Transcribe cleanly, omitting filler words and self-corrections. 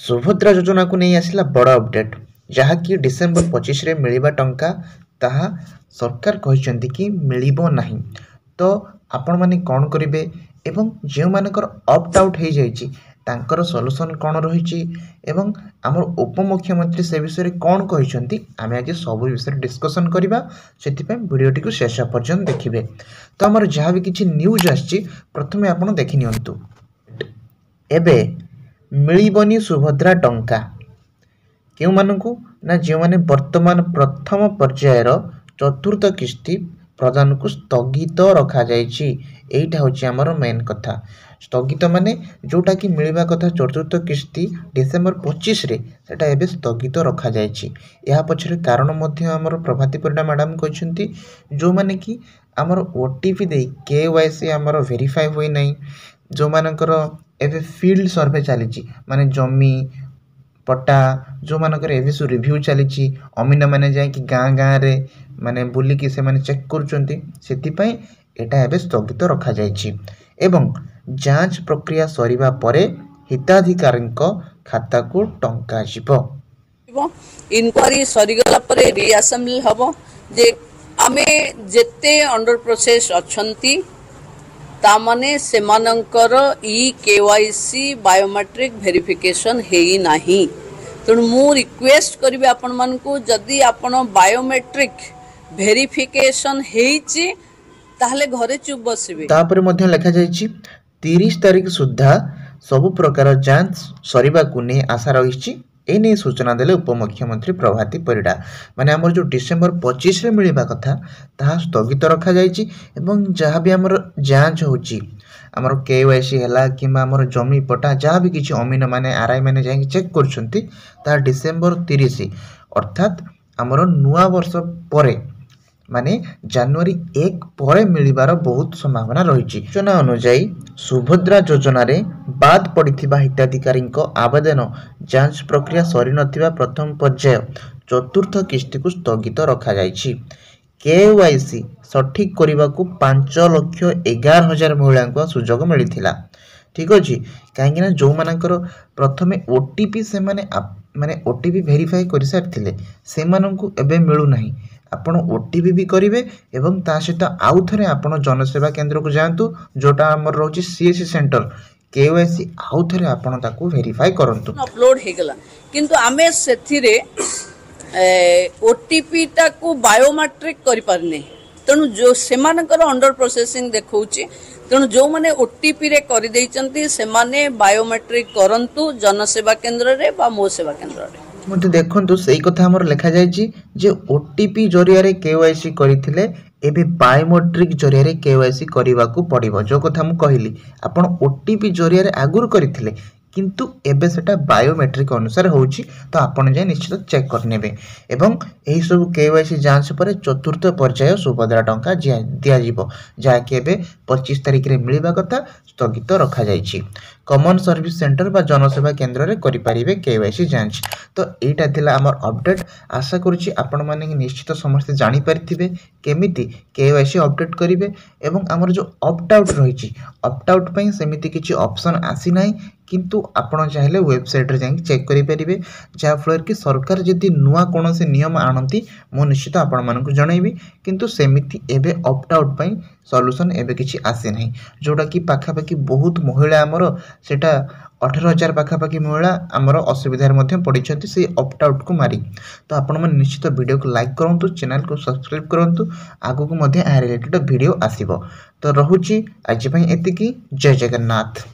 सुभद्रा योजना को नहीं आसला बड़ अपडेट जहाँकि डिसेम्बर 25 रे मिलिबा टंका ताहा सरकार कहते कि मिलिबो नहीं। तो आपण माने कौन करेंगे एवं जो मानकर ऑप्ट आउट हो जाइए तांकर सॉल्यूशन कौन रही एवं आमर उपमुख्यमंत्री से विषय कौन कहते आम आज सब विषय डिस्कसन करवा से भिडियोटी को शेष पर्यंत देखिए। तो आमर जहाँ भी किसी न्यूज आसी प्रथमे आपड़ देखि नियंतु। एबे मिलिबनी सुभद्रा टंका क्यों मानकु ना जो माने वर्तमान प्रथम पर्यायर चतुर्थ किस्ती प्रदान को स्थगित रखा जाइछि। एइटा होछि हमर मेन कथा। स्थगित माने जोटा कि मिलवा कथा चतुर्थ किस्ती डिसेम्बर 25 रे सेटा एबे स्थगित रखा जाइछि। या पछरे कारण मध्य हमर प्रभाती परिडा मैडम कहछंती जो माने कि हमर ओटीपी दे केवाईसी हमर वेरीफाई होई नै, जो मानकर एबे फील्ड सर्वे चली माने जमी पट्टा जो मानकर एबे सु रिव्यू चली अमीन माने जाए कि गाँ गाँ रे माने बुलिकी से माने चेक करूचंती सेति पई एटा एबे स्थगित रखा जाइछि एवं जांच प्रक्रिया सरीबा परे हिताधिकारीक खाता को टंका जिवो। इनक्वारी सरीगला परे रीअसेंबल हबो जे आमे जेते अंडर प्रोसेस अछंती तामाने सेमानंकर ई केवाईसी बायोमेट्रिक वेरिफिकेशन हेई नाही। तेणु मु रिक्वेस्ट करी आपण मन को जदि आपण बायोमेट्रिक वेरिफिकेशन हेइची ताहले घरे चुप बसिबे। तापर मध्ये लिखा जायछि 30 तारिख सुद्धा सब प्रकार जांच सरीबा को ने आशा रहिछि। एने सूचना देले उपमुख्यमंत्री प्रभाती परिडा। माने हमर जो डिसेम्बर 25 रे मिलिबा कथा ताहा स्थगित रखा जाइछि एवं जहाँ भी हमर जांच होछि हमर केवाईसी हला किमा हमर जमी पटा जहाँ भी किछि अमीन माने आरआई माने जाई चेक करछंती ता डिसेम्बर 30 अर्थात हमर नुआ वर्ष परे माने जनवरी 1 परे मिलिबार बहुत संभावना रही। सूचना अनुसार सुभद्रा योजना रे बाद पड़िथिबा हिताधिकारी आवेदन जांच प्रक्रिया सरी नथिबा प्रथम पर्याय चतुर्थ किस्ती को स्थगित रखा जाइछि। केवाईसी सठिक करने को 5,11,000 महिला को सुजोग मिलता। ठीक अच्छे कहीं जो मानकर प्रथमे ओटीपी से माने ओटीपी वेरीफाई कर सारी से एबे मिलूना। आपण ओटीपी भी करेंगे एवं ता सहित आउ थे आपण जनसेवा केंद्र को जातु जोटा आमर रोची सीएससी सेंटर केवाईसी आउ थे आपण ताकू वेरीफाई करंतु। अपलोड हे गला किंतु आमे सेथिरे ओटीपी टाकू बायोमेट्रिक करि पारने। तेणु जो सेमानकर अंडर प्रोसेसिंग देखौची तेणु जो माने ओटीपी रे करि दैचंती से माने बायोमेट्रिक करंतु जनसेवा केंद्र रे बा मो सेवा केंद्र रे। मते देखंतु सही कथा हमर लिखा जायछि जे ओटीपी जरिया रे केवाईसी करिथिले एबे बायोमेट्रिक जरिया रे केवाईसी करिवा को पड़िबो। जो कथा हम कहली आपण ओटीपी जरिया रे आगुर करिथिले किंतु एबे सेटा बायोमेट्रिक अनुसार होउछि तो आपण जाय निश्चित चेक कर नेबे एवं एही सब केवाईसी जांच पर चतुर्थ पर्याय सुभद्रा टंका दिया जिवो जाके एबे 25 तारिख रे मिलिबा कथा स्थगित रखा जाइछि। कॉमन सर्विस सेंटर बा जनसेवा केंद्र रे करि परिबे केवाईसी जांच। तो एटा थिला हमर अपडेट। आशा करूछि आपण माने निश्चित समस्त जानि परिथिबे केमिति केवाईसी अपडेट करिवे एवं हमर जो ऑप्ट आउट रहिछि ऑप्ट आउट पई सेमिति किछि ऑप्शन आसी नाही किंतु आपण चाहिले वेबसाइट रे जाई चेक करि परिबे जा फलर कि सरकार जदि नुआ कोनोसे नियम आणंती मो निश्चित आपण मानकु जणाइबी किंतु सेमिति एबे ऑप्ट आउट पई सॉल्यूशन एबे किछि आसे नाही जोटा कि पाखापाखि बहुत महिला हमर सेटा 18,000 पाखापाखि महिला आमर असुविधार मध्य पड़िछंती से ऑप्ट आउट को मारी। तो आपण मन निश्चित वीडियो को लाइक करंतु चैनल को सब्सक्राइब करंतु आगु को मध्य आ रिलेटेड वीडियो आसीबो। तो रहुची आज पई एतिकी। जय जगन्नाथ।